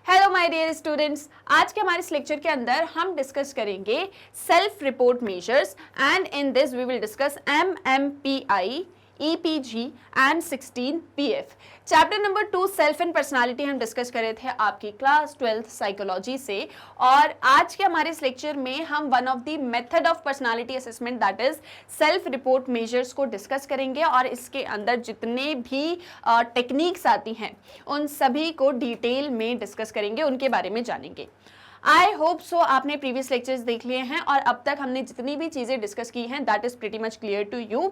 Hello my dear students, आज के हमारे इस लेक्चर के अंदर हम डिस्कस करेंगे self report measures and in this we will discuss MMPI, EPG and 16 PF। Chapter number 2 self and personality हम डिस्कस कर रहे थे आपकी क्लास 12th साइकोलॉजी से, और आज के हमारे इस लेक्चर में हम one of the method of personality assessment that is self report measures को डिस्कस करेंगे, और इसके अंदर जितने भी टेक्निक्स आती हैं उन सभी को डिटेल में डिस्कस करेंगे, उनके बारे में जानेंगे। आई होप सो आपने प्रीवियस लेक्चर्स देख लिए हैं और अब तक हमने जितनी भी चीजें डिस्कस की हैं that is pretty much clear to you.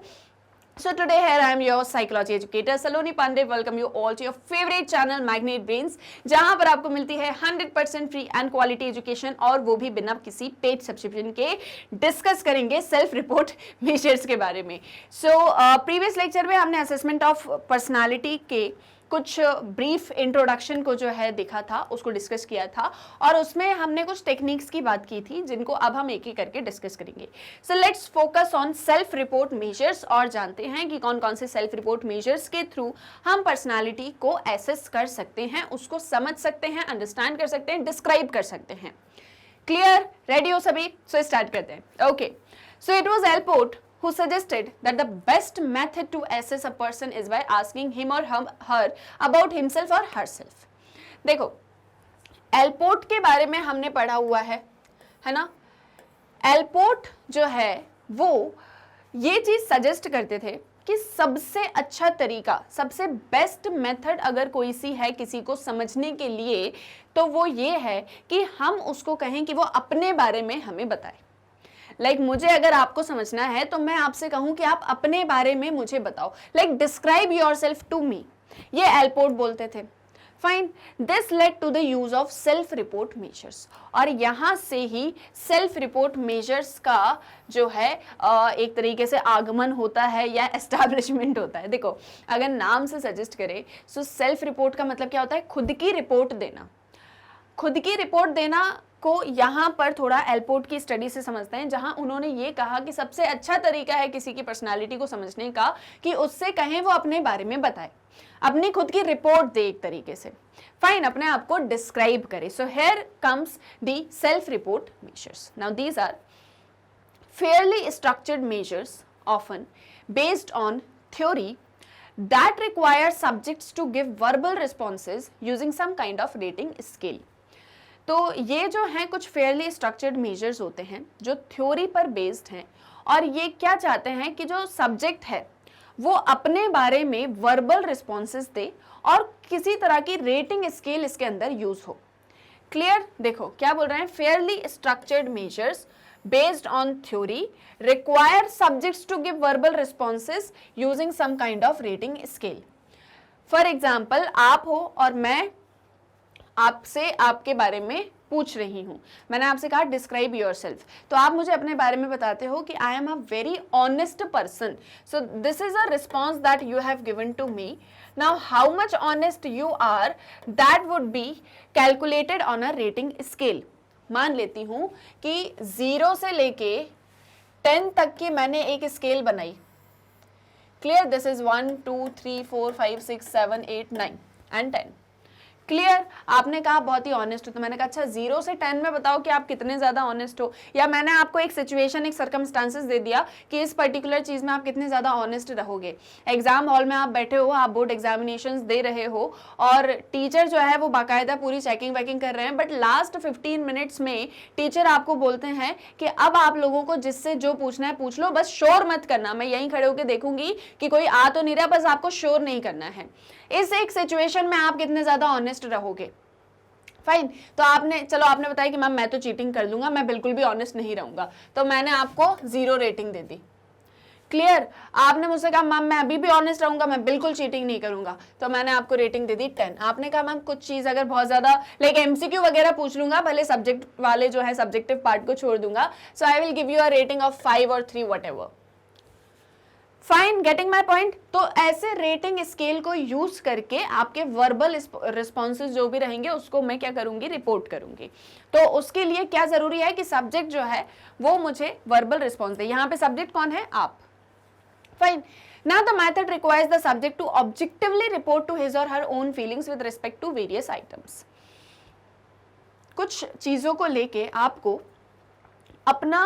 So today here I am your psychology educator Saloni Pandey, welcome you all to your favorite channel Magnet Brains, जहां पर आपको मिलती है 100% फ्री एंड क्वालिटी एजुकेशन, और वो भी बिना किसी पेड सब्सक्रिप्शन के। डिस्कस करेंगे सेल्फ रिपोर्ट मेजर्स के बारे में। सो प्रीवियस लेक्चर में हमने असेसमेंट ऑफ पर्सनालिटी के कुछ ब्रीफ इंट्रोडक्शन को जो है देखा था, उसको डिस्कस किया था, और उसमें हमने कुछ टेक्निक्स की बात की थी जिनको अब हम एक एक करके डिस्कस करेंगे। So let's focus on self report measures और जानते हैं कि कौन कौन से सेल्फ रिपोर्ट मेजर्स के थ्रू हम पर्सनालिटी को एसेस कर सकते हैं, उसको समझ सकते हैं, अंडरस्टैंड कर सकते हैं, डिस्क्राइब कर सकते हैं। क्लियर? रेडी हो सभी? सो स्टार्ट करते हैं। Okay, so it was Allport who suggested that the best method to assess a person is by asking him or her about himself or herself। देखो, एल्पोर्ट के बारे में हमने पढ़ा हुआ है ना। एल्पोर्ट जो है वो ये चीज सजेस्ट करते थे कि सबसे अच्छा तरीका, सबसे बेस्ट मेथड अगर कोई सी है किसी को समझने के लिए, तो वो ये है कि हम उसको कहें कि वो अपने बारे में हमें बताए। मुझे अगर आपको समझना है तो मैं आपसे कहूं कि आप अपने बारे में मुझे बताओ, डिस्क्राइब योरसेल्फ टू मी, ये एल्पोर्ट बोलते थे। Fine, this led to the use of self report measures, और यहां से ही सेल्फ रिपोर्ट मेजर्स का जो है एक तरीके से आगमन होता है या एस्टैब्लिशमेंट होता है। देखो, अगर नाम से सजेस्ट करें तो सेल्फ रिपोर्ट का मतलब क्या होता है? खुद की रिपोर्ट देना। खुद की रिपोर्ट देना को यहाँ पर थोड़ा एल्पोर्ट की स्टडी से समझते हैं, जहां उन्होंने ये कहा कि सबसे अच्छा तरीका है किसी की पर्सनालिटी को समझने का कि उससे कहें वो अपने बारे में बताए, अपनी खुद की रिपोर्ट दे एक तरीके से। फाइन, अपने आप को डिस्क्राइब करे। So here comes the self report measures. Now these are fairly structured measures often based on theory that require subjects to give verbal responses using some kind of rating scale। तो ये जो हैं कुछ Fairlie structured measures होते हैं जो theory पर based हैं, और ये क्या चाहते हैं कि जो सब्जेक्ट है वो अपने बारे में वर्बल रिस्पॉन्सेज दे और किसी तरह की रेटिंग स्केल इसके अंदर यूज हो। क्लियर? देखो क्या बोल रहे हैं, Fairlie structured measures based on theory require subjects to give verbal responses using some kind of rating scale। For example, आप हो और मैं आपसे आपके बारे में पूछ रही हूँ, मैंने आपसे कहा डिस्क्राइब योरसेल्फ, तो आप मुझे अपने बारे में बताते हो कि I am a very honest person. So this is a response that you have given to me. Now how much honest you are, that would be calculated on a rating scale. मान लेती हूं कि 0 से लेके 10 तक की मैंने एक स्केल बनाई। Clear? This is 1 2 3 4 5 6 7 8 9 and 10। Clear? आपने कहा बहुत ही ऑनेस्ट हो, तो मैंने कहा अच्छा 0 से 10 में बताओ कि आप कितने ज्यादा ऑनेस्ट हो, या मैंने आपको एक सिचुएशन, एक सर्कमस्टांसेस दे दिया कि इस पर्टिकुलर चीज में आप कितने ज्यादा ऑनेस्ट रहोगे। एग्जाम हॉल में आप बैठे हो, आप बोर्ड एग्जामिनेशंस दे रहे हो, और टीचर जो है वो बाकायदा पूरी चेकिंग वेकिंग कर रहे हैं, बट लास्ट 15 मिनट्स में टीचर आपको बोलते हैं कि अब आप लोगों को जिससे जो पूछना है पूछ लो, बस शोर मत करना, मैं यहीं खड़े होकर देखूंगी कि कोई आ तो नहीं रहा, बस आपको शोर नहीं करना है। इस एक सिचुएशन में आप कितने ज्यादा ऑनेस्ट रहोगे? फाइन, तो आपने बताया कि मैम मैं तो चीटिंग कर लूंगा, मैं बिल्कुल भी ऑनेस्ट नहीं रहूंगा, तो मैंने आपको 0 रेटिंग दे दी। क्लियर? आपने मुझसे कहा मैम मैं अभी भी ऑनेस्ट रहूंगा, मैं बिल्कुल चीटिंग नहीं करूंगा, तो मैंने आपको रेटिंग दे दी 10। आपने कहा मैम कुछ चीज अगर बहुत ज्यादा MCQ वगैरह पूछ लूंगा, भले सब्जेक्ट वाले जो है सब्जेक्टिव पार्ट को छोड़ दूंगा, so I will give you a rating of 5 और 3 whatever. Fine, getting my point? तो ऐसे रेटिंग स्केल को यूज करके आपके वर्बल रिस्पॉन्सेज जो भी रहेंगे उसको मैं क्या करूंगी? रिपोर्ट करूंगी। तो उसके लिए क्या जरूरी है कि सब्जेक्ट जो है वो मुझे वर्बल रिस्पॉन्स दे। यहाँ पे सब्जेक्ट कौन है? आप। Fine, now the method requires the subject to objectively report to his or her own feelings with respect to various items। कुछ चीज़ों को लेके आपको अपना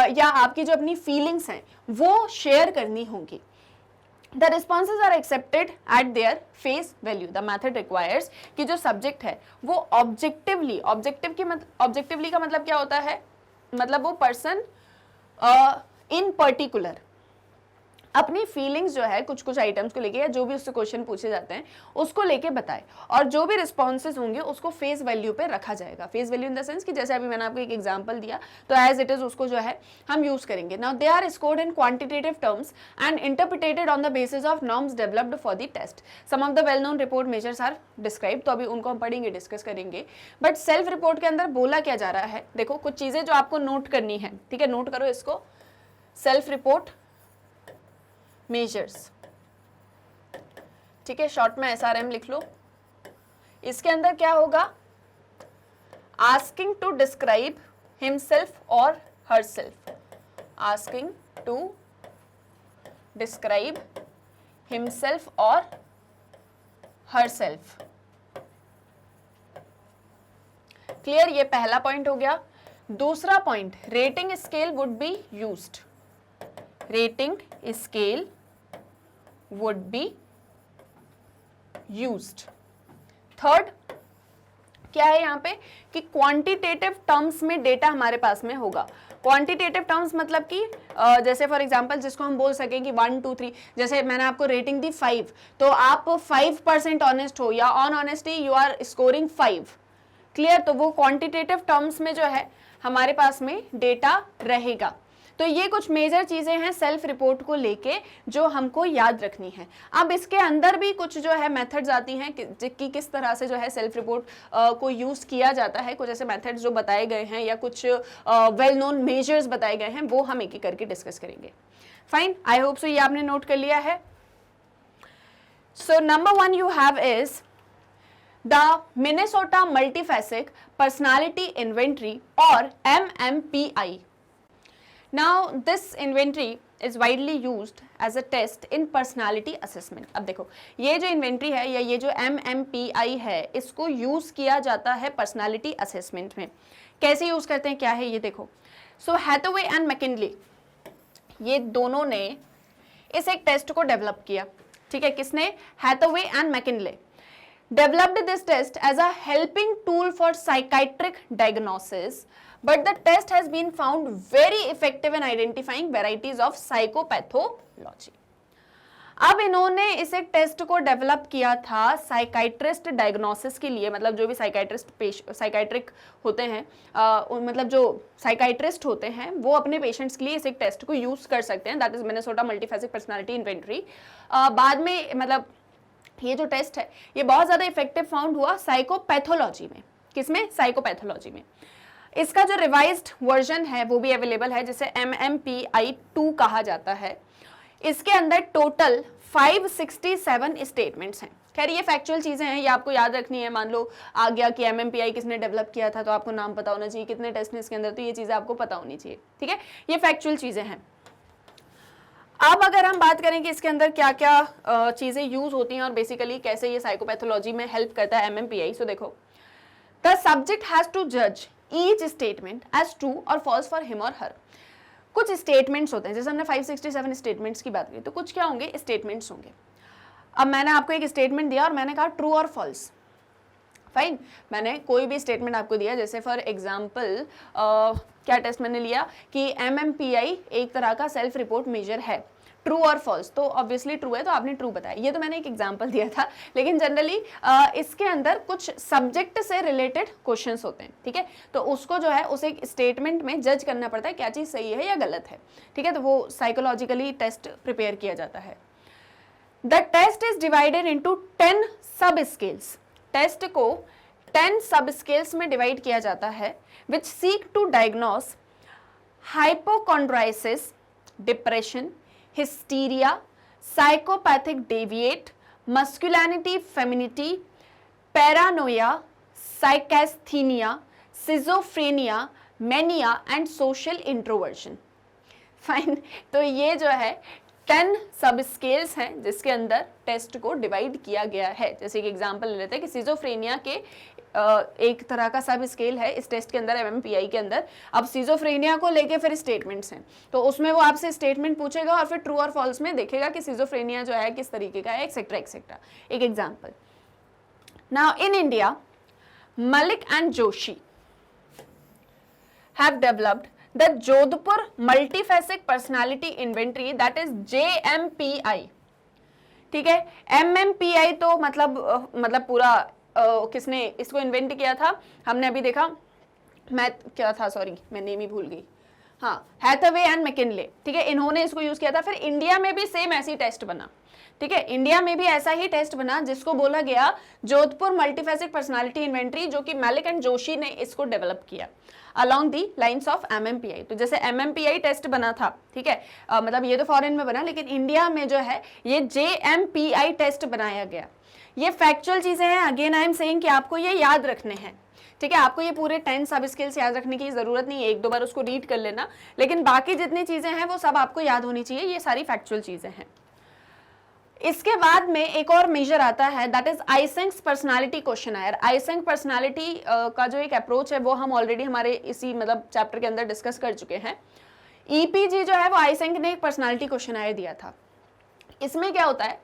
या आपकी जो अपनी फीलिंग्स हैं वो शेयर करनी होंगी। The responses are accepted at their face value. The method requires कि जो सब्जेक्ट है वो ऑब्जेक्टिवली, ऑब्जेक्टिवली का मतलब क्या होता है, मतलब वो पर्सन इन पर्टिकुलर अपनी फीलिंग्स जो है कुछ कुछ आइटम्स को लेके या जो भी उससे क्वेश्चन पूछे जाते हैं उसको लेके बताए, और जो भी रिस्पॉन्सेज होंगे उसको फेस वैल्यू पे रखा जाएगा। Face value in the sense कि जैसे अभी मैंने आपको एक एग्जांपल दिया तो एज इट इज उसको जो है हम यूज करेंगे। Now they are scored in quantitative terms and interpreted on the basis of norms developed for the test. Some of the well known report measures are describe, तो अभी उनको हम पढ़ेंगे, डिस्कस करेंगे। बट सेल्फ रिपोर्ट के अंदर बोला क्या जा रहा है, देखो कुछ चीजें जो आपको नोट करनी है, ठीक है, नोट करो इसको। सेल्फ रिपोर्ट मेजर्स, ठीक है, शॉर्ट में SRM लिख लो। इसके अंदर क्या होगा, आस्किंग टू डिस्क्राइब हिमसेल्फ और herself, asking to describe himself और हरसेल्फ। क्लियर, ये पहला पॉइंट हो गया। दूसरा point, rating scale would be used, rating scale would be used। Third क्या है यहाँ पे कि क्वांटिटेटिव टर्म्स में डेटा हमारे पास में होगा। क्वांटिटेटिव टर्म्स मतलब कि जैसे फॉर एग्जांपल जिसको हम बोल सकें कि 1 2 3, जैसे मैंने आपको रेटिंग दी 5, तो आप 5% ऑनेस्ट हो या on honesty you are scoring 5। Clear, तो वो क्वांटिटेटिव टर्म्स में जो है हमारे पास में डेटा रहेगा। तो ये कुछ मेजर चीजें हैं सेल्फ रिपोर्ट को लेके जो हमको याद रखनी है। अब इसके अंदर भी कुछ जो है मेथड्स आती हैं कि किस तरह से जो है सेल्फ रिपोर्ट को यूज किया जाता है। कुछ ऐसे मेथड्स जो बताए गए हैं या कुछ वेल नोन मेजर्स बताए गए हैं, वो हम एक एक करके डिस्कस करेंगे। फाइन, आई होप सो ये आपने नोट कर लिया है। So number 1 you have is the Minnesota multiphasic personality inventory और MMPI। Now this inventory is widely used as a test in personality assessment। अब देखो ये जो इन्वेंट्री है या ये जो MMPI है इसको यूज किया जाता है पर्सनालिटी असेसमेंट में। कैसे यूज करते हैं, क्या है ये देखो। सो हैथवे एंड मैकिन्ले ये दोनों ने इस एक टेस्ट को डेवलप किया, ठीक है, किसने, Hathaway and McKinley developed this test as a helping tool for psychiatric diagnosis, but the test has been found very effective in identifying varieties of psychopathology। अब इन्होंने इस एक टेस्ट को डेवलप किया था साइकाइट्रिस्ट डायग्नोसिस के लिए, मतलब जो भी साइकाइट्रिक होते हैं मतलब जो साइकाइट्रिस्ट होते हैं वो अपने पेशेंट्स के लिए इस एक टेस्ट को यूज कर सकते हैं, that is Minnesota multiphasic personality inventory. बाद में मतलब ये जो टेस्ट है ये बहुत ज़्यादा इफेक्टिव फाउंड हुआ साइकोपैथोलॉजी में। किसमें, साइकोपैथोलॉजी में। इसका जो रिवाइज्ड वर्जन है वो भी अवेलेबल है जिसे MMPI-2 कहा जाता है। इसके अंदर टोटल 567 स्टेटमेंट्स हैं। खैर ये फैक्चुअल चीज़ें हैं, ये आपको याद रखनी है। मान लो आ गया कि MMPI किसने डेवलप किया था तो आपको नाम पता होना चाहिए, कितने टेस्ट हैं इसके अंदर, तो ये चीज़ें आपको पता होनी चाहिए, ठीक है, ये फैक्चुअल चीज़ें हैं। अब अगर हम बात करें कि इसके अंदर क्या क्या चीज़ें यूज होती हैं और बेसिकली कैसे ये साइकोपैथोलॉजी में हेल्प करता है MMPI, सो देखो द सब्जेक्ट हैज टू जज ईच स्टेटमेंट एज ट्रू और फॉल्स फॉर हिम और हर। कुछ स्टेटमेंट्स होते हैं, जैसे हमने 567 स्टेटमेंट्स की बात की, तो कुछ क्या होंगे, स्टेटमेंट्स होंगे। अब मैंने आपको एक स्टेटमेंट दिया और मैंने कहा ट्रू और फॉल्स, फाइन, मैंने कोई भी स्टेटमेंट आपको दिया, जैसे फॉर एग्जाम्पल क्या टेस्ट मैंने लिया कि MMPI एक तरह का सेल्फ रिपोर्ट मेजर है, ट्रू और फॉल्स, तो ऑब्वियसली ट्रू है तो आपने ट्रू बताया। ये तो मैंने एक एग्जांपल दिया था, लेकिन जनरली इसके अंदर कुछ सब्जेक्ट से रिलेटेड क्वेश्चंस होते हैं, ठीक है, तो उसको जो है उस एक स्टेटमेंट में जज करना पड़ता है क्या चीज़ सही है या गलत है, ठीक है, तो वो साइकोलॉजिकली टेस्ट प्रिपेयर किया जाता है। The test is divided into 10 सब स्केल्स। टेस्ट को 10 सब स्केल्स में डिवाइड किया जाता है which seek to diagnose hypochondriasis, depression, hysteria, psychopathic deviate, masculinity, femininity, paranoia, psychasthenia, schizophrenia, mania and social introversion। Fine, तो ये जो है 10 सब स्केल्स हैं जिसके अंदर टेस्ट को डिवाइड किया गया है। जैसे कि एग्जांपल ले लेते हैं कि सिजोफ्रेनिया के एक तरह का सब स्केल है इस टेस्ट के अंदर, MMPI के अंदर। अब सिजोफ्रेनिया को लेके फिर स्टेटमेंट्स हैं, तो उसमें वो आपसे स्टेटमेंट पूछेगा और फिर ट्रू और फॉल्स में देखेगा कि सिजोफ्रेनिया जो है किस तरीके का है, एक्सेट्रा एक्सेट्रा। एक example, now in India Malik and Joshi have developed the Jodhpur multiphasic personality inventory, that is JMPI। ठीक है, MMPI तो मतलब पूरा किसने इसको इन्वेंट किया था, हमने अभी देखा, मैं क्या था, सॉरी मैं नेम ही भूल गई, हाँ, हैथवे एंड मैकिन्ले। ठीक है, इन्होंने इसको यूज किया था। फिर इंडिया में भी सेम ऐसी टेस्ट बना। ठीक है, इंडिया में भी ऐसा ही टेस्ट बना जिसको बोला गया जोधपुर मल्टीफेसिक पर्सनालिटी इन्वेंटरी, जो कि मैलिक एंड जोशी ने इसको डेवलप किया along the lines of MMPI। तो जैसे MMPI टेस्ट बना था, ठीक है, मतलब ये तो फॉरेन में बना, लेकिन इंडिया में जो है ये JMPI टेस्ट बनाया गया। ये फैक्चुअल चीजें हैं, अगेन आई एम सेइंग कि आपको ये याद रखने हैं। ठीक है, आपको ये पूरे 10 सब स्किल्स याद रखने की जरूरत नहीं है, एक दो बार उसको रीड कर लेना, लेकिन बाकी जितनी चीजें हैं वो सब आपको याद होनी चाहिए। ये सारी फैक्चुअल चीजें हैं। इसके बाद में एक और मेजर आता है, that is Eysenck's personality questionnaire. Eysenck personality का जो एक अप्रोच है वो हम ऑलरेडी हमारे इसी मतलब चैप्टर के अंदर डिस्कस कर चुके हैं। EPG जो है वो आइसेंक ने एक पर्सनालिटी क्वेश्चनायर दिया था। इसमें क्या होता है,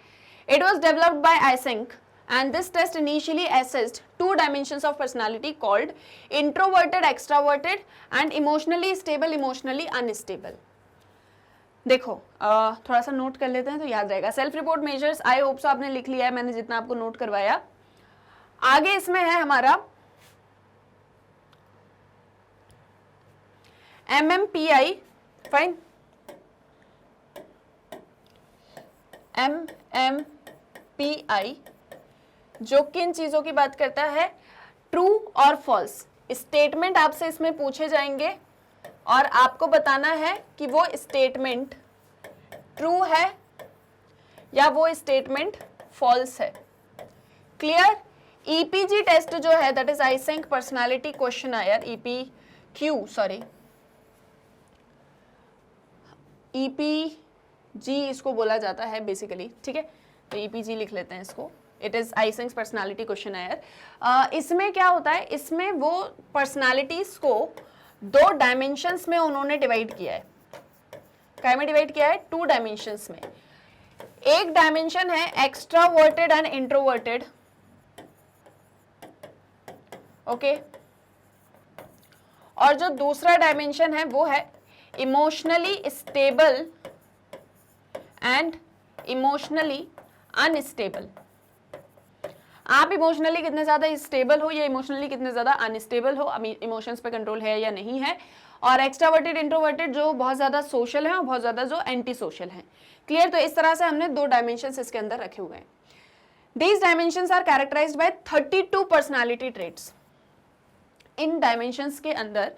it was developed by Eysenck and this test initially assessed 2 dimensions of personality called introverted, extroverted and emotionally stable, emotionally unstable। देखो थोड़ा सा नोट कर लेते हैं तो याद रहेगा। Self report measures, I hope so आपने लिख लिया है, मैंने जितना आपको नोट करवाया। आगे इसमें है हमारा MMPI, फाइन, MMPI जो किन चीजों की बात करता है, ट्रू और फॉल्स स्टेटमेंट आपसे इसमें पूछे जाएंगे और आपको बताना है कि वो स्टेटमेंट ट्रू है या वो स्टेटमेंट फॉल्स है। क्लियर? EPG टेस्ट जो है that is Eysenck personality questionnaire, EPG इसको बोला जाता है बेसिकली। ठीक है, तो EPG लिख लेते हैं इसको, it is Eysenck's personality questionnaire. इसमें क्या होता है, इसमें वो पर्सनालिटीज को 2 डायमेंशंस में उन्होंने डिवाइड किया है। क्या में डिवाइड किया है? 2 डायमेंशंस में। एक डायमेंशन है एक्स्ट्रावर्टेड एंड इंट्रोवर्टेड, ओके, और जो दूसरा डायमेंशन है वो है emotionally stable and emotionally unstable. आप इमोशनली कितने ज्यादा स्टेबल हो या इमोशनली कितने ज्यादा अनस्टेबल हो, इमोशंस पे कंट्रोल है या नहीं है। और एक्स्ट्रावर्टेड इंट्रोवर्टेड जो बहुत ज्यादा सोशल है और बहुत ज्यादा जो एंटी सोशल है। क्लियर? तो इस तरह से हमने 2 डायमेंशंस इसके अंदर रखे हुए हैं। These dimensions are characterized by 32 personality traits। In dimensions के अंदर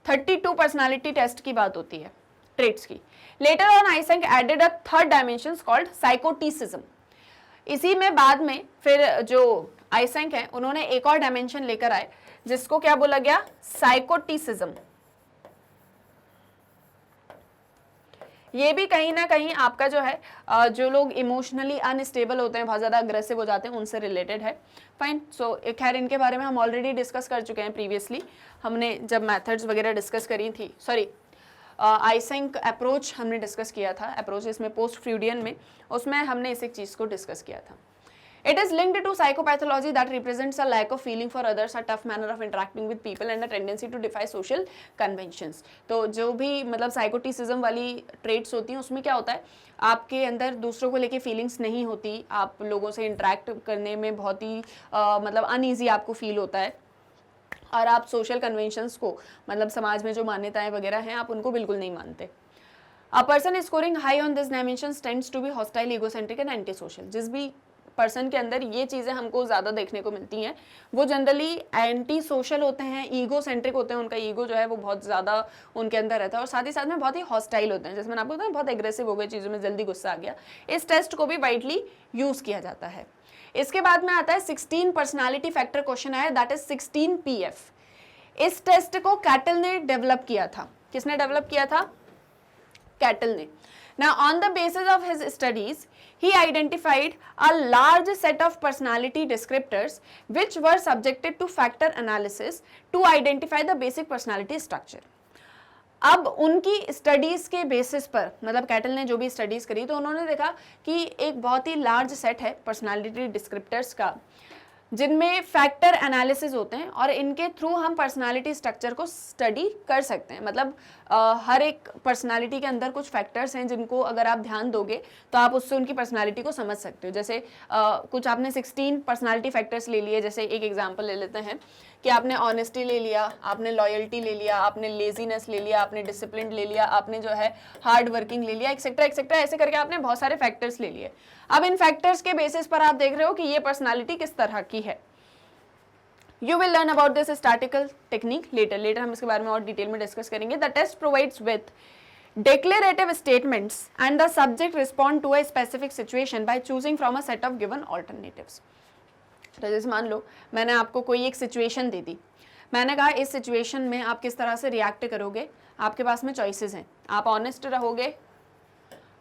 32 पर्सनालिटी टेस्ट की बात होती है, ट्रेट्स की। Later on Eysenck added a third dimension called psychoticism. इसी में बाद में फिर जो आइसेंक है उन्होंने एक और डायमेंशन लेकर आए जिसको क्या बोला गया? साइकोटिसिज्म। ये भी कहीं ना कहीं आपका जो है जो लोग इमोशनली अनस्टेबल होते हैं, बहुत ज़्यादा अग्रेसिव हो जाते हैं, उनसे रिलेटेड है। फाइन, सो खैर इनके बारे में हम ऑलरेडी डिस्कस कर चुके हैं प्रीवियसली, हमने जब मेथड्स वगैरह डिस्कस करी थी, सॉरी आइसेंक अप्रोच हमने डिस्कस किया था, अप्रोच इसमें पोस्ट फ्रूडियन में, उसमें हमने इस एक चीज़ को डिस्कस किया था। It is linked to psychopathology that represents a lack of feeling for others, a tough manner of interacting with people and a tendency to defy social conventions। तो जो भी मतलब साइकोटिसिज्म वाली ट्रेट्स होती हैं उसमें क्या होता है, आपके अंदर दूसरों को लेके फीलिंग्स नहीं होती, आप लोगों से इंटरेक्ट करने में बहुत ही मतलब अनईजी आपको फील होता है, और आप सोशल कन्वेंशंस को मतलब समाज में जो मान्यताएं वगैरह हैं आप उनको बिल्कुल नहीं मानते। A person scoring high on this dimensions tends to be hostile, egocentric and antisocial। जिस भी पर्सन के अंदर ये चीज़ें हमको ज़्यादा देखने को मिलती हैं वो जनरली एंटी सोशल होते हैं, ईगो सेंट्रिक होते हैं, उनका ईगो जो है वो बहुत ज़्यादा उनके अंदर रहता है, और साथ ही साथ में बहुत ही हॉस्टाइल होते हैं, जैसे मैंने आपको बताया बहुत एग्रेसिव हो गए, चीज़ों में जल्दी गुस्सा आ गया। इस टेस्ट को भी वाइडली यूज़ किया जाता है। इसके बाद में आता है 16 पर्सनैलिटी फैक्टर क्वेश्चन है, दैट इज 16 PF। इस टेस्ट को कैटल ने डेवलप किया था। किसने डेवलप किया था? कैटल ने। Now, on the basis of his studies, he identified a large set of personality descriptors which were subjected to factor analysis to identify the basic personality structure. अब उनकी studies के basis पर, मतलब cattle ने जो भी studies करी तो उन्होंने देखा कि एक बहुत ही लार्ज सेट है पर्सनालिटी डिस्क्रिप्टर्स का जिनमें फैक्टर एनालिसिस होते हैं और इनके थ्रू हम पर्सनालिटी स्ट्रक्चर को स्टडी कर सकते हैं। मतलब हर एक पर्सनालिटी के अंदर कुछ फैक्टर्स हैं जिनको अगर आप ध्यान दोगे तो आप उससे उनकी पर्सनालिटी को समझ सकते हो। जैसे कुछ आपने 16 पर्सनालिटी फैक्टर्स ले लिए, जैसे एक एग्जांपल ले लेते हैं कि आपने ऑनेस्टी ले लिया, आपने लॉयल्टी ले लिया, आपने लेजीनेस ले लिया, आपने डिसिप्लिन ले लिया, आपने जो है हार्ड वर्किंग ले लिया, एक्सेट्रा एक्सेट्रा, ऐसे करके आपने बहुत सारे फैक्टर्स ले लिए। अब इन फैक्टर्स के बेसिस पर आप देख रहे हो कि ये पर्सनालिटी किस तरह की है। You will learn about this statistical technique later हम इसके बारे में और डिटेल में डिस्कस करेंगे। The test provides with declarative statements and the subject respond to a specific situation by choosing from a set of given alternatives। तो जैसे मान लो मैंने आपको कोई एक सिचुएशन दे दी, मैंने कहा इस सिचुएशन में आप किस तरह से रिएक्ट करोगे, आपके पास में चॉइसेस हैं। आप ऑनेस्ट रहोगे,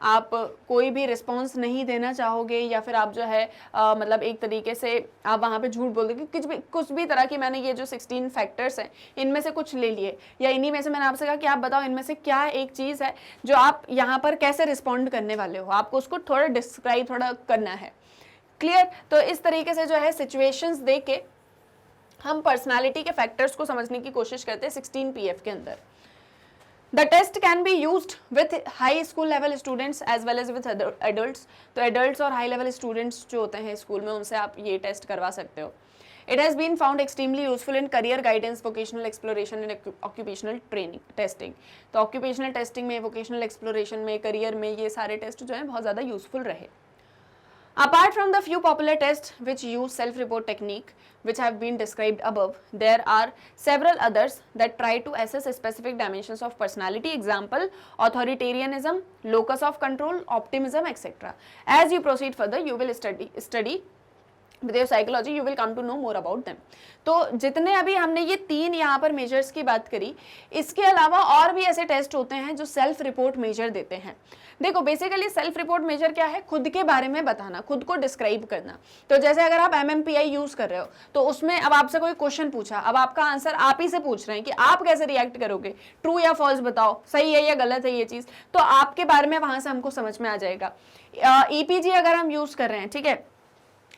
आप कोई भी रिस्पॉन्स नहीं देना चाहोगे, या फिर आप जो है मतलब एक तरीके से आप वहाँ पे झूठ बोल दोगे। कुछ भी तरह की मैंने ये जो 16 फैक्टर्स हैं इनमें से कुछ ले लिए, या इन्हीं में से मैंने आपसे कहा कि आप बताओ इनमें से क्या एक चीज़ है जो आप यहाँ पर कैसे रिस्पॉन्ड करने वाले हो, आपको उसको थोड़ा डिस्क्राइब थोड़ा करना है। क्लियर? तो इस तरीके से जो है सिचुएशंस दे के हम पर्सनालिटी के फैक्टर्स को समझने की कोशिश करते हैं 16 PF के अंदर। The test can be used with high school level students as well as with adults। तो adults और high level students जो होते हैं स्कूल में उनसे आप ये टेस्ट करवा सकते हो। It has been found extremely useful in career guidance, vocational exploration and occupational training testing। तो occupational testing में, vocational exploration में, career में ये सारे टेस्ट जो हैं बहुत ज़्यादा यूजफुल रहे। Apart from the few popular tests which use self-report technique which have been described above, there are several others that try to assess specific dimensions of personality. Example: authoritarianism, locus of control, optimism, etc. As you proceed further, you will study with your psychology, you will come to know more about them। तो जितने अभी हमने ये 3 यहाँ पर measures की बात करी, इसके अलावा और भी ऐसे टेस्ट होते हैं जो सेल्फ रिपोर्ट मेजर देते हैं। देखो बेसिकली सेल्फ रिपोर्ट मेजर क्या है? खुद के बारे में बताना, खुद को डिस्क्राइब करना। तो जैसे अगर आप MMPI यूज कर रहे हो तो उसमें अब आपसे कोई क्वेश्चन पूछा, अब आपका आंसर आप ही से पूछ रहे हैं कि आप कैसे रिएक्ट करोगे, ट्रू या फॉल्स बताओ, सही है या गलत है ये चीज, तो आपके बारे में वहां से हमको समझ में आ जाएगा। EPG अगर हम यूज कर रहे हैं, ठीक है,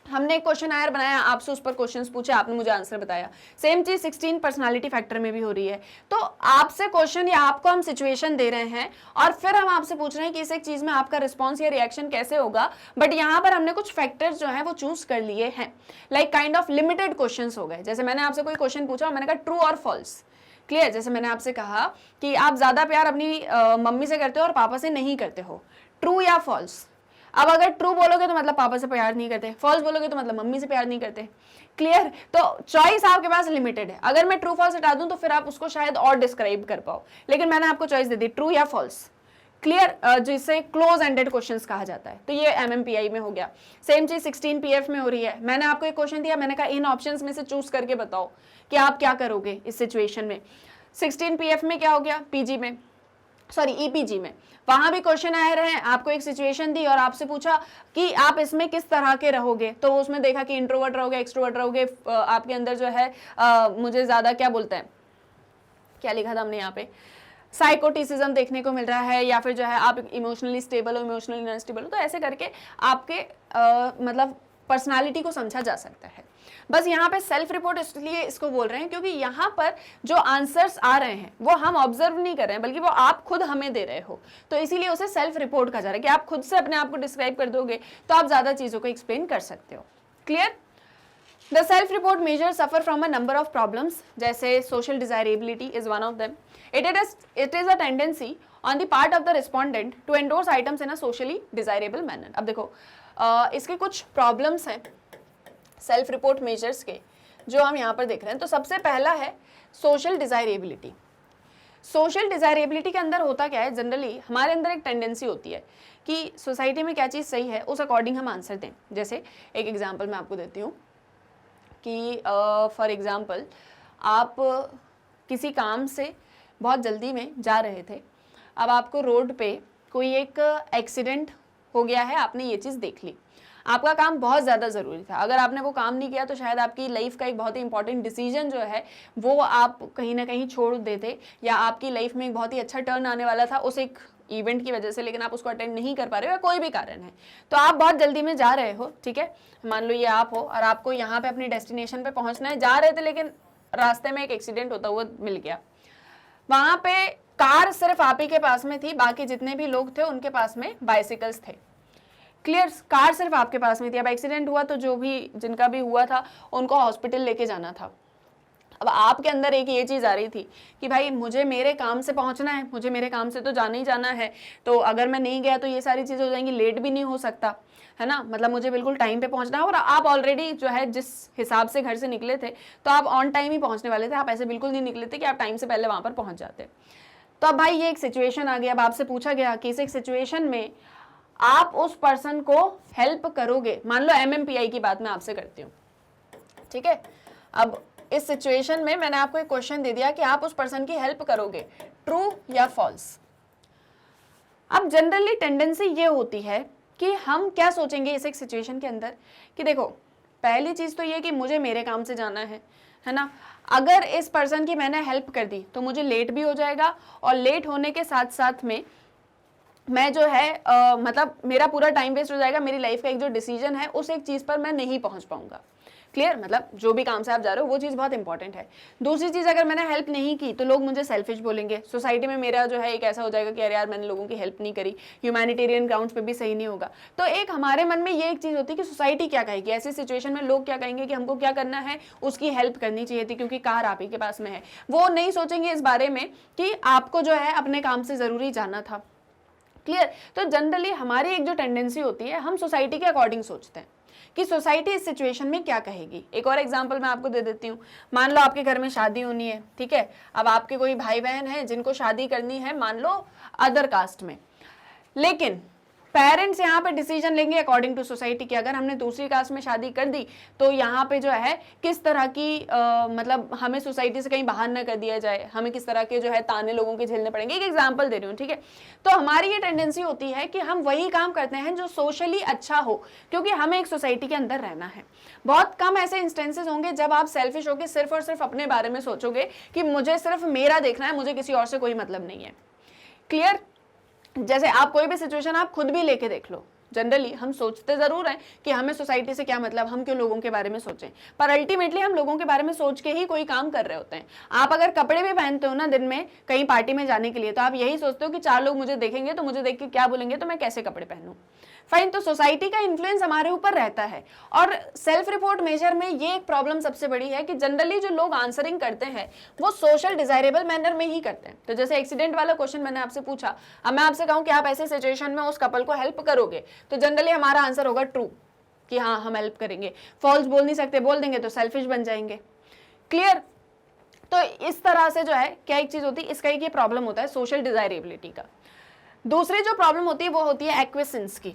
हमने एक क्वेश्चन आयर बनाया, आपसे उस पर क्वेश्चंस पूछे, आपने मुझे आंसर बताया। सेम चीज 16 पर्सनालिटी फैक्टर में भी हो रही है। तो आपसे क्वेश्चन या आपको हम सिचुएशन दे रहे हैं और फिर हम आपसे पूछ रहे हैं कि इस एक चीज में आपका रिस्पॉन्स या रिएक्शन कैसे होगा, बट यहाँ पर हमने कुछ फैक्टर्स जो है वो चूज कर लिए हैं। Like kind of limited question हो गए। जैसे मैंने आपसे कोई क्वेश्चन पूछा, मैंने कहा ट्रू और फॉल्स। क्लियर? जैसे मैंने आपसे कहा कि आप ज्यादा प्यार अपनी मम्मी से करते हो और पापा से नहीं करते हो, ट्रू या फॉल्स। अब अगर ट्रू बोलोगे तो मतलब पापा से प्यार नहीं करते, फॉल्स बोलोगे तो मतलब मम्मी से प्यार नहीं करते। क्लियर? तो चॉइस आपके पास लिमिटेड है। अगर मैं ट्रू फॉल्स हटा दूं तो फिर आप उसको शायद और डिस्क्राइब कर पाओ, लेकिन मैंने आपको चॉइस दे दी ट्रू या फॉल्स। क्लियर? जिसे क्लोज एंडेड क्वेश्चंस कहा जाता है। तो ये MMPI में हो गया। सेम चीज 16 PF में हो रही है। मैंने आपको एक क्वेश्चन दिया, मैंने कहा इन ऑप्शंस में से चूज करके बताओ कि आप क्या करोगे इस सिचुएशन में। 16 PF में क्या हो गया? PG में, सॉरी EPG में, वहां भी क्वेश्चन आए रहे, आपको एक सिचुएशन दी और आपसे पूछा कि आप इसमें किस तरह के रहोगे। तो उसमें देखा कि इंट्रोवर्ट रहोगे, एक्सट्रोवर्ट रहोगे, आपके अंदर जो है मुझे ज्यादा क्या बोलते हैं, क्या लिखा था हमने यहाँ पे, साइकोटिसिज्म देखने को मिल रहा है, या फिर जो है आप इमोशनली स्टेबल हो, इमोशनली अनस्टेबल हो। तो ऐसे करके आपके मतलब पर्सनालिटी को समझा जा सकता है। बस यहाँ पे सेल्फ रिपोर्ट इसलिए इसको बोल रहे हैं क्योंकि यहाँ पर जो आंसर्स आ रहे हैं वो हम ऑब्जर्व नहीं कर रहे हैं, बल्कि वो आप खुद हमें दे रहे हो। तो इसीलिए उसे सेल्फ रिपोर्ट कहा जा रहा है कि आप खुद से अपने आप को डिस्क्राइब कर दोगे तो आप ज्यादा चीजों को एक्सप्लेन कर सकते हो। Clear? The self report measure suffer from a number of problems, जैसे social desirability is one of them. It is a tendency on the part of the respondent to endorse items in a socially desirable manner. अब देखो इसके कुछ problems हैं self report measures के जो हम यहाँ पर देख रहे हैं। तो सबसे पहला है सोशल डिजायरेबिलिटी। सोशल डिजायरेबिलिटी के अंदर होता क्या है, जनरली हमारे अंदर एक टेंडेंसी होती है कि सोसाइटी में क्या चीज़ सही है उस अकॉर्डिंग हम आंसर दें। जैसे एक एग्जांपल मैं आपको देती हूँ कि फॉर एग्जांपल आप किसी काम से बहुत जल्दी में जा रहे थे, अब आपको रोड पे कोई एक एक्सीडेंट हो गया है, आपने ये चीज़ देख ली, आपका काम बहुत ज़्यादा ज़रूरी था, अगर आपने वो काम नहीं किया तो शायद आपकी लाइफ का एक बहुत ही इंपॉर्टेंट डिसीजन जो है वो आप कहीं ना कहीं छोड़ देते, या आपकी लाइफ में एक बहुत ही अच्छा टर्न आने वाला था उस एक इवेंट की वजह से, लेकिन आप उसको अटेंड नहीं कर पा रहे हो या कोई भी कारण है। तो आप बहुत जल्दी में जा रहे हो, ठीक है, मान लो ये आप हो और आपको यहाँ पे अपनी डेस्टिनेशन पे पहुंचना है, जा रहे थे लेकिन रास्ते में एक एक्सीडेंट होता हुआ मिल गया। वहां पे कार सिर्फ आप ही के पास में थी, बाकी जितने भी लोग थे उनके पास में बाइसिकल्स थे। क्लियर, कार सिर्फ आपके पास में थी। अब एक्सीडेंट हुआ तो जो भी जिनका भी हुआ था उनको हॉस्पिटल लेके जाना था। अब आपके अंदर एक ये चीज़ आ रही थी कि भाई मुझे मेरे काम से पहुंचना है, मुझे मेरे काम से तो जाना ही जाना है, तो अगर मैं नहीं गया तो ये सारी चीज़ें हो जाएंगी, लेट भी नहीं हो सकता है ना, मतलब मुझे बिल्कुल टाइम पे पहुंचना है। और आप ऑलरेडी जो है जिस हिसाब से घर से निकले थे तो आप ऑन टाइम ही पहुंचने वाले थे, आप ऐसे बिल्कुल नहीं निकले थे कि आप टाइम से पहले वहां पर पहुंच जाते। तो अब भाई ये एक सिचुएशन आ गई, अब आपसे पूछा गया कि इस एक सिचुएशन में आप उस पर्सन को हेल्प करोगे। मान लो MMPI की बात मैं आपसे करती हूँ, ठीक है। अब इस सिचुएशन में मैंने आपको एक क्वेश्चन दे दिया कि आप उस पर्सन की हेल्प करोगे, ट्रू या फॉल्स। अब जनरली टेंडेंसी ये होती है कि हम क्या सोचेंगे इस एक सिचुएशन के अंदर कि देखो, पहली चीज तो ये कि मुझे मेरे काम से जाना है ना, अगर इस पर्सन की मैंने हेल्प कर दी तो मुझे लेट भी हो जाएगा, और लेट होने के साथ साथ में मैं जो है मतलब मेरा पूरा टाइम वेस्ट हो जाएगा, मेरी लाइफ का एक जो डिसीजन है उस एक चीज़ पर मैं नहीं पहुंच पाऊंगा। क्लियर, मतलब जो भी काम से आप जा रहे हो वो चीज़ बहुत इंपॉर्टेंट है। दूसरी चीज़, अगर मैंने हेल्प नहीं की तो लोग मुझे सेल्फिश बोलेंगे, सोसाइटी में मेरा जो है एक ऐसा हो जाएगा कि अरे यार मैंने लोगों की हेल्प नहीं करी, ह्यूमैनिटेरियन ग्राउंड्स पे भी सही नहीं होगा। तो एक हमारे मन में ये एक चीज़ होती है कि सोसाइटी क्या कहेगी, ऐसी सिचुएशन में लोग क्या कहेंगे कि हमको क्या करना है, उसकी हेल्प करनी चाहिए थी क्योंकि कार आप ही के पास में है। वो नहीं सोचेंगे इस बारे में कि आपको जो है अपने काम से ज़रूरी जाना था। क्लियर, तो जनरली हमारी एक जो टेंडेंसी होती है, हम सोसाइटी के अकॉर्डिंग सोचते हैं कि सोसाइटी इस सिचुएशन में क्या कहेगी। एक और एग्जांपल मैं आपको दे देती हूँ। मान लो आपके घर में शादी होनी है, ठीक है, अब आपके कोई भाई बहन हैं जिनको शादी करनी है मान लो अदर कास्ट में, लेकिन पेरेंट्स यहाँ पे डिसीजन लेंगे अकॉर्डिंग टू सोसाइटी कि अगर हमने दूसरी कास्ट में शादी कर दी तो यहाँ पे जो है किस तरह की मतलब हमें सोसाइटी से कहीं बाहर ना कर दिया जाए, हमें किस तरह के जो है ताने लोगों के झेलने पड़ेंगे। एक एग्जांपल दे रही हूँ, ठीक है। तो हमारी ये टेंडेंसी होती है कि हम वही काम करते हैं जो सोशली अच्छा हो, क्योंकि हमें एक सोसाइटी के अंदर रहना है। बहुत कम ऐसे इंस्टेंसेस होंगे जब आप सेल्फिश होकर सिर्फ और सिर्फ अपने बारे में सोचोगे कि मुझे सिर्फ मेरा देखना है, मुझे किसी और से कोई मतलब नहीं है। क्लियर, जैसे आप कोई भी सिचुएशन आप खुद भी लेके देख लो, जनरली हम सोचते जरूर हैं कि हमें सोसाइटी से क्या मतलब, हम क्यों लोगों के बारे में सोचें, पर अल्टीमेटली हम लोगों के बारे में सोच के ही कोई काम कर रहे होते हैं। आप अगर कपड़े भी पहनते हो ना दिन में कहीं पार्टी में जाने के लिए, तो आप यही सोचते हो कि 4 लोग मुझे देखेंगे तो मुझे देख के क्या बोलेंगे, तो मैं कैसे कपड़े पहनूं। फाइन, तो सोसाइटी का इन्फ्लुएंस हमारे ऊपर रहता है। और सेल्फ रिपोर्ट मेजर में ये एक प्रॉब्लम सबसे बड़ी है कि जनरली जो लोग आंसरिंग करते हैं वो सोशल डिजायरेबल मैनर में ही करते हैं। तो जैसे एक्सीडेंट वाला क्वेश्चन मैंने आपसे पूछा, अब मैं आपसे कहूं कि आप ऐसे सिचुएशन में उस कपल को हेल्प करोगे, तो जनरली हमारा आंसर होगा ट्रू, कि हाँ हम हेल्प करेंगे। फॉल्स बोल नहीं सकते, बोल देंगे तो सेल्फिश बन जाएंगे। क्लियर, तो इस तरह से जो है क्या एक चीज होती है, इसका एक ये प्रॉब्लम होता है सोशल डिजायरेबिलिटी का। दूसरी जो प्रॉब्लम होती है वो होती है एक्विसेंस की।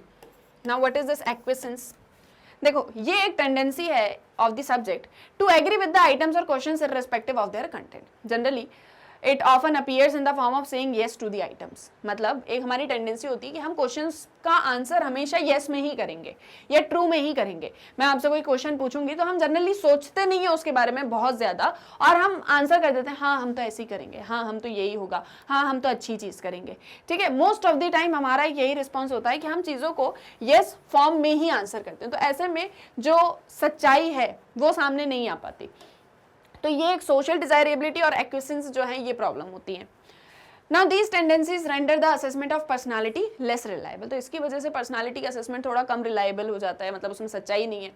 Now what is this acquiescence? देखो, ये एक टेंडेंसी है of the subject to agree with the items और questions irrespective of their content. Generally it often appears in the form of saying yes to the items. मतलब एक हमारी tendency होती है कि हम क्वेश्चंस का आंसर हमेशा येस में ही करेंगे या ट्रू में ही करेंगे। मैं आपसे कोई क्वेश्चन पूछूंगी तो हम जनरली सोचते नहीं है उसके बारे में बहुत ज्यादा, और हम आंसर कर देते हैं हाँ हम तो ऐसे ही करेंगे, हाँ हम तो यही होगा, हाँ हम तो अच्छी चीज करेंगे। ठीक है, मोस्ट ऑफ द टाइम हमारा यही रिस्पॉन्स होता है कि हम चीजों को येस फॉर्म में ही आंसर करते हैं। तो ऐसे में जो सच्चाई है वो सामने नहीं आ पाती। तो ये एक सोशल डिजायरेबिलिटी और एक्विसेंस जो है ये प्रॉब्लम होती है। Now these tendencies render the assessment of personality less reliable. तो इसकी वजह से पर्सनालिटी का असेसमेंट थोड़ा कम रिलायबल हो जाता है, मतलब उसमें सच्चाई नहीं है।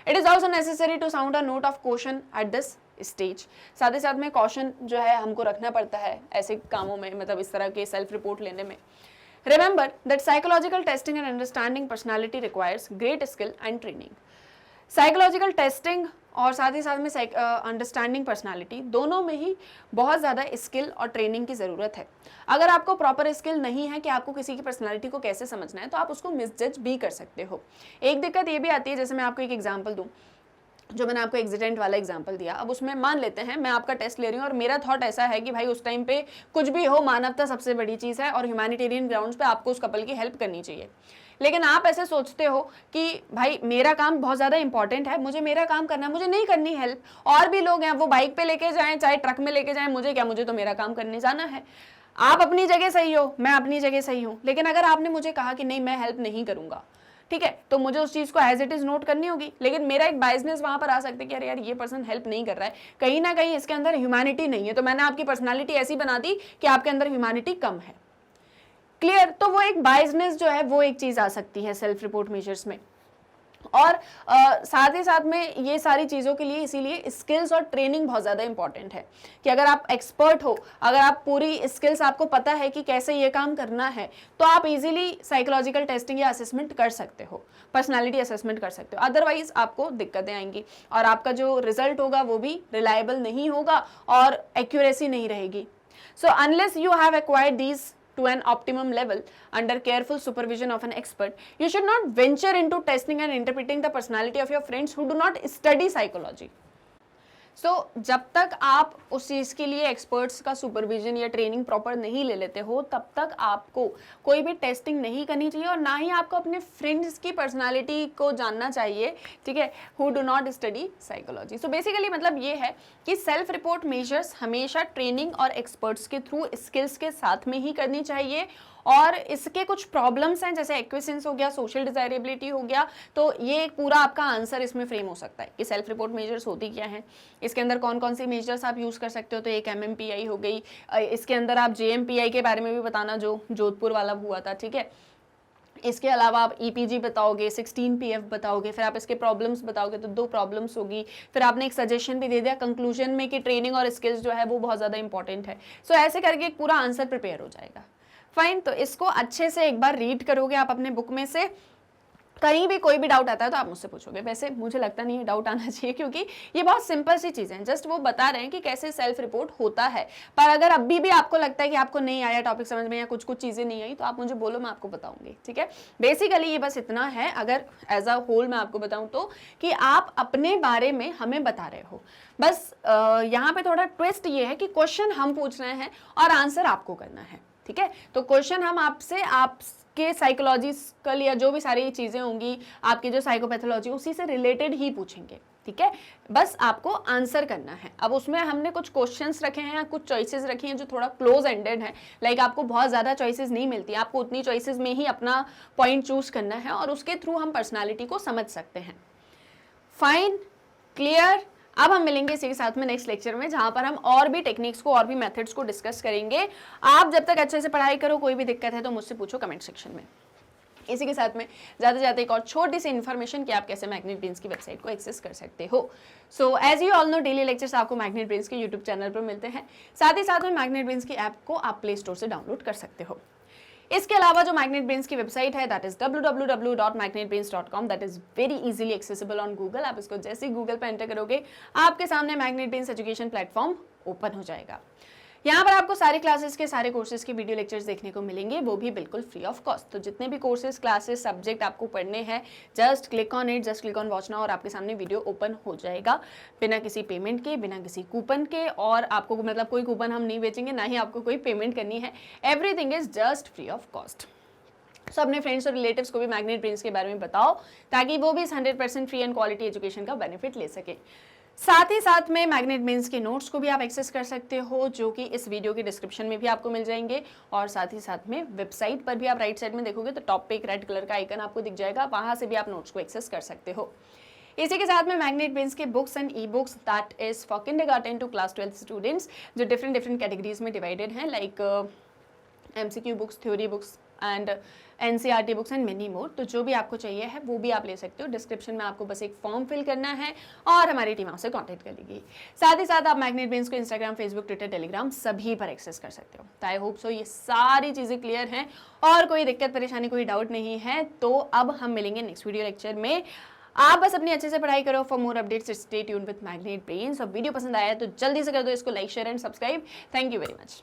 It is also necessary to sound a note of caution at this stage. साथ ही साथ में कॉशन जो है हमको रखना पड़ता है ऐसे कामों में, मतलब इस तरह के सेल्फ रिपोर्ट लेने में। Remember that psychological testing and understanding personality requires great skill and training. Psychological testing और साथ ही साथ में अंडरस्टैंडिंग पर्सनालिटी, दोनों में ही बहुत ज़्यादा स्किल और ट्रेनिंग की ज़रूरत है। अगर आपको प्रॉपर स्किल नहीं है कि आपको किसी की पर्सनालिटी को कैसे समझना है, तो आप उसको मिसजज भी कर सकते हो। एक दिक्कत ये भी आती है, जैसे मैं आपको एक एग्जांपल दूं, जो मैंने आपको एक्सीडेंट वाला एग्जांपल दिया, अब उसमें मान लेते हैं मैं आपका टेस्ट ले रही हूँ और मेरा थॉट ऐसा है कि भाई उस टाइम पे कुछ भी हो, मानवता सबसे बड़ी चीज़ है और ह्यूमैनिटेरियन ग्राउंड्स पे आपको उस कपल की हेल्प करनी चाहिए। लेकिन आप ऐसे सोचते हो कि भाई मेरा काम बहुत ज़्यादा इंपॉर्टेंट है, मुझे मेरा काम करना है, मुझे नहीं करनी हेल्प, और भी लोग हैं वो बाइक पे लेके जाएं चाहे ट्रक में लेके जाएं, मुझे क्या, मुझे तो मेरा काम करने जाना है। आप अपनी जगह सही हो, मैं अपनी जगह सही हूँ, लेकिन अगर आपने मुझे कहा कि नहीं मैं हेल्प नहीं करूँगा, ठीक है, तो मुझे उस चीज़ को एज इट इज़ नोट करनी होगी। लेकिन मेरा एक बायसनेस वहाँ पर आ सकता है कि अरे यार ये पर्सन हेल्प नहीं कर रहा है, कहीं ना कहीं इसके अंदर ह्यूमैनिटी नहीं है, तो मैंने आपकी पर्सनालिटी ऐसी बना दी कि आपके अंदर ह्यूमैनिटी कम है। क्लियर? तो वो एक बायसनेस जो है वो एक चीज़ आ सकती है सेल्फ रिपोर्ट मेजर्स में। और साथ ही साथ में ये सारी चीज़ों के लिए इसीलिए स्किल्स और ट्रेनिंग बहुत ज़्यादा इंपॉर्टेंट है कि अगर आप एक्सपर्ट हो, अगर आप पूरी स्किल्स आपको पता है कि कैसे ये काम करना है, तो आप इजीली साइकोलॉजिकल टेस्टिंग या असेसमेंट कर सकते हो, पर्सनालिटी असेसमेंट कर सकते हो। अदरवाइज आपको दिक्कतें आएंगी और आपका जो रिजल्ट होगा वो भी रिलायबल नहीं होगा और एक्यूरेसी नहीं रहेगी। So unless you have acquired these to an optimum level under careful supervision of an expert, you should not venture into testing and interpreting the personality of your friends who do not study psychology. जब तक आप उस चीज़ के लिए experts का supervision या training proper नहीं ले लेते हो, तब तक आपको कोई भी टेस्टिंग नहीं करनी चाहिए और ना ही आपको अपने फ्रेंड्स की पर्सनालिटी को जानना चाहिए, ठीक है, who do not study psychology. So basically मतलब ये है कि सेल्फ रिपोर्ट मेजर्स हमेशा ट्रेनिंग और एक्सपर्ट्स के थ्रू स्किल्स के साथ में ही करनी चाहिए। और इसके कुछ प्रॉब्लम्स हैं, जैसे एक्विसेंस हो गया, सोशल डिजायरेबिलिटी हो गया, तो ये एक पूरा आपका आंसर इसमें फ्रेम हो सकता है कि सेल्फ रिपोर्ट मेजर्स होती क्या हैं, इसके अंदर कौन कौन सी मेजर्स आप यूज़ कर सकते हो। तो एक MMPI हो गई, इसके अंदर आप JMPI के बारे में भी बताना जो जोधपुर वाला हुआ था, ठीक है। इसके अलावा आप EPG बताओगे, 16 PF बताओगे, फिर आप इसके प्रॉब्लम्स बताओगे, तो 2 प्रॉब्लम्स होगी। फिर आपने एक सजेशन भी दे दिया कंक्लूजन में कि ट्रेनिंग और स्किल्स जो है वो बहुत ज़्यादा इंपॉर्टेंट है। सो ऐसे करके एक पूरा आंसर प्रिपेयर हो जाएगा। फाइन, तो इसको अच्छे से एक बार रीड करोगे आप अपने बुक में से, कहीं भी कोई भी डाउट आता है तो आप मुझसे पूछोगे। वैसे मुझे लगता नहीं है डाउट आना चाहिए, क्योंकि ये बहुत सिंपल सी चीज़ें हैं, जस्ट वो बता रहे हैं कि कैसे सेल्फ रिपोर्ट होता है। पर अगर अभी भी आपको लगता है कि आपको नहीं आया टॉपिक समझ में या कुछ चीज़ें नहीं आई, तो आप मुझे बोलो, मैं आपको बताऊंगी, ठीक है। बेसिकली ये बस इतना है, अगर एज अ होल मैं आपको बताऊं तो, कि आप अपने बारे में हमें बता रहे हो। बस यहाँ पे थोड़ा ट्विस्ट ये है कि क्वेश्चन हम पूछ रहे हैं और आंसर आपको करना है, ठीक है। तो क्वेश्चन हम आपसे आपके साइकोलॉजिकल या जो भी सारी चीज़ें होंगी, आपकी जो साइकोपैथोलॉजी, उसी से रिलेटेड ही पूछेंगे, ठीक है। बस आपको आंसर करना है। अब उसमें हमने कुछ क्वेश्चंस रखे हैं, कुछ चॉइसेस रखी हैं जो थोड़ा क्लोज एंडेड है, लाइक आपको बहुत ज़्यादा चॉइसेस नहीं मिलती, आपको उतनी चॉइसेस में ही अपना पॉइंट चूज करना है और उसके थ्रू हम पर्सनैलिटी को समझ सकते हैं। Fine, clear. अब हम मिलेंगे इसी के साथ में नेक्स्ट लेक्चर में, जहां पर हम और भी टेक्निक्स को और भी मेथड्स को डिस्कस करेंगे। आप जब तक अच्छे से पढ़ाई करो, कोई भी दिक्कत है तो मुझसे पूछो कमेंट सेक्शन में। इसी के साथ में जाते जाते एक और छोटी सी इन्फॉर्मेशन कि आप कैसे मैग्नेट ब्रेन्स की वेबसाइट को एक्सेस कर सकते हो। So as you all know, daily lectures आपको मैग्नेट ब्रेन्स के यूट्यूब चैनल पर मिलते हैं। साथ ही साथ में मैग्नेट ब्रेन्स की ऐप को आप प्ले स्टोर से डाउनलोड कर सकते हो। इसके अलावा जो मैग्नेट ब्रेन्स की वेबसाइट है, that is www.magnetbrains.com, that is very easily accessible on Google. आप इसको जैसे ही गूगल पे एंटर करोगे, आपके सामने magnet brains education platform open हो जाएगा। यहाँ पर आपको सारे क्लासेस के सारे कोर्सेज के वीडियो लेक्चर्स देखने को मिलेंगे, वो भी बिल्कुल फ्री ऑफ कॉस्ट। तो जितने भी कोर्सेज, क्लासेस, सब्जेक्ट आपको पढ़ने हैं, just click on it, just click on watch now और आपके सामने वीडियो ओपन हो जाएगा, बिना किसी पेमेंट के, बिना किसी कूपन के। और आपको मतलब कोई कूपन हम नहीं बेचेंगे, ना ही आपको कोई पेमेंट करनी है, everything is just free of cost. So अपने फ्रेंड्स और रिलेटिव्स को भी मैग्नेट ब्रेन्स के बारे में बताओ, ताकि वो भी इस 100% फ्री एंड क्वालिटी एजुकेशन का बेनिफिट ले सके। साथ ही साथ में मैग्नेट ब्रेन्स के नोट्स को भी आप एक्सेस कर सकते हो, जो कि इस वीडियो के डिस्क्रिप्शन में भी आपको मिल जाएंगे। और साथ ही साथ में वेबसाइट पर भी आप राइट साइड में देखोगे तो टॉप पे एक रेड कलर का आइकन आपको दिख जाएगा, वहां से भी आप नोट्स को एक्सेस कर सकते हो। इसी के साथ में मैग्नेट ब्रेन्स के books and e books, that is for kindergarten to class 12 students, जो डिफरेंट कैटेगरीज में डिवाइडेड हैं, like MCQ books, theory books and NCERT books and many more. तो जो भी आपको चाहिए है वो भी आप ले सकते हो। डिस्क्रिप्शन में आपको बस एक फॉर्म फिल करना है और हमारी टीम आपसे कांटेक्ट कर लेगी। साथ ही साथ आप मैग्नेट ब्रेन्स को इंस्टाग्राम, फेसबुक, ट्विटर, टेलीग्राम सभी पर एक्सेस कर सकते हो। तो आई होप सो ये सारी चीज़ें क्लियर हैं और कोई दिक्कत, परेशानी, कोई डाउट नहीं है। तो अब हम मिलेंगे नेक्स्ट वीडियो लेक्चर में। आप बस अपनी अच्छे से पढ़ाई करो। For more updates stay tuned with magnet brains. और वीडियो पसंद आया तो जल्दी से कर दो इसको like, share and subscribe. Thank you very much.